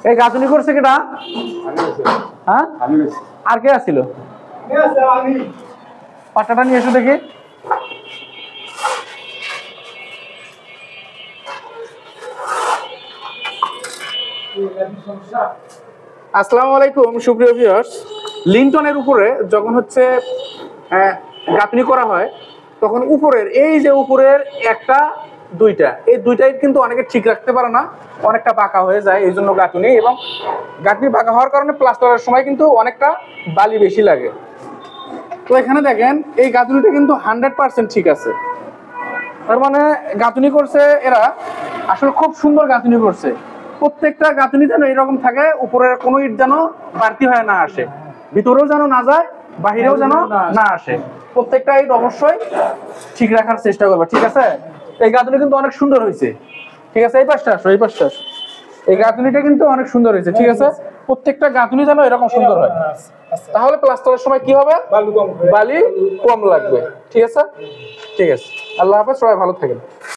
এই গাঁথনি করছে কেটা? হ্যাঁ, আর কে আসছিল? পাটাটা নিয়ে এসো দেখি। আসসালামু আলাইকুম সুপ্রিয় ভিউয়ার্স। লিন্টনের উপরে যখন হচ্ছে গাঁথনি করা হয় তখন উপরের এই যে উপরের একটা দুইটা, এই দুইটাই কিন্তু অনেকে ঠিক রাখতে পারে না, অনেকটা বাঁকা হয়ে যায়। এই জন্য গাঁথনি, এবং গাঁথনি বাঁকা হওয়ার কারণে প্লাস্টারের সময় কিন্তু অনেকটা বালি বেশি লাগে। তো এখানে দেখেন এই গাঁথনিটা কিন্তু 100% ঠিক আছে। তার মানে গাঁথনি করছে এরা আসলে খুব সুন্দর গাঁথনি করছে। প্রত্যেকটা গাঁথনি যেন এরকম থাকে, উপরের কোনো ইট যেন বাড়তি হয়ে না আসে, ভিতরেও যেন না যায়, বাহিরেও যেন না আসে। প্রত্যেকটা ইট অবশ্যই ঠিক রাখার চেষ্টা করবে, ঠিক আছে? এই গাঁথনি কিন্তু অনেক সুন্দর হয়েছে, ঠিক আছে? এই পাশটা আসো, এই পাশটা আসো। এই গাঁথনিটা কিন্তু অনেক সুন্দর হয়েছে, ঠিক আছে? প্রত্যেকটা গাঁথনি যেন এরকম সুন্দর হয়, তাহলে প্লাস্টারের সময় কি হবে? বালি কম লাগবে, ঠিক আছে? ঠিক আছে, আল্লাহ হাফেজ, সবাই ভালো থাকেন।